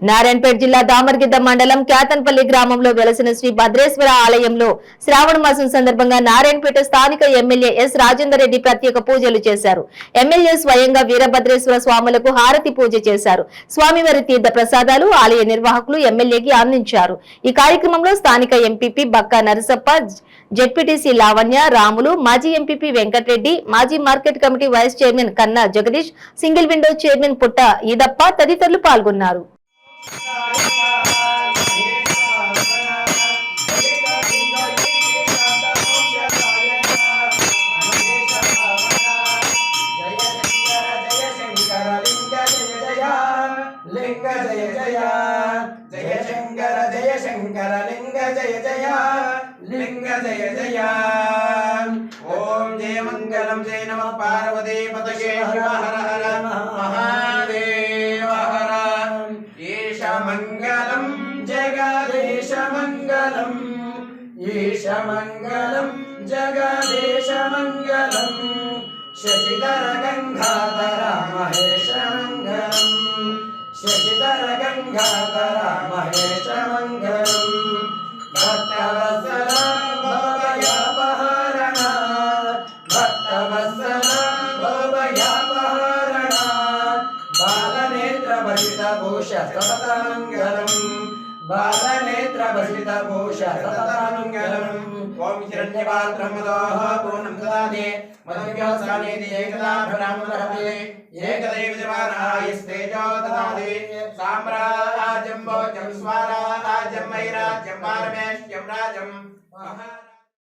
నారాయణపేట జిల్లా దామర్గిద్ద మండలం క్యాతన్పల్లి గ్రామంలో వెలసిన శ్రీ భద్రేశ్వర ఆలయంలో శ్రావణ మాసం సందర్భంగా నారాయణపేట స్థానిక ఎమ్మెల్యే ఎస్ రాజేందర్ రెడ్డి ప్రత్యేక పూజలు చేశారు. ఎమ్మెల్యే స్వయంగా వీరభద్రేశ్వర స్వాములకు హారతి పూజ చేశారు. స్వామివారి తీర్థ ప్రసాదాలు ఆలయ నిర్వాహకులు ఎమ్మెల్యేకి అందించారు. ఈ కార్యక్రమంలో స్థానిక ఎంపీపీ బక్కా నరసప్ప, జెడ్పీటీసీ లావణ్య, రాములు, మాజీ ఎంపీపీ వెంకటరెడ్డి, మాజీ మార్కెట్ కమిటీ వైస్ చైర్మన్ కన్నా జగదీష్, సింగిల్ విండో చైర్మన్ పుట్ట ఈదప్ప తదితరులు పాల్గొన్నారు. लिंग जय जय जय शंकर लिंग जय जय लिंग जय जय ओम जय मंगलम जय नमः पार्वती पतये हर हर महादेव हर ईश मंगलम जगदीश मंगलम ईश मंगलम जगदीश मंगलम शशिधर गंगाधर महेश मंगलम शशिधर गंगाधर महेश मंगलम भक्तवत्सल भवभयपहरण भक्तवत्सल भवभयपहरण बालनेत्रभसितभूष सततमङ्गलम् बालनेत्रभसितभूष सततमङ्गलम् ओम हिरण्यपात्रं मदोः पूर्णं ददाति मदव्योत्सानेति एकदा भ्रामरहते एकदैव जवानायस्तेजो ददाति साम्राज्यं भोजं स्वाराज्यं वैराज्यं पारमेष्ठ्यं राजं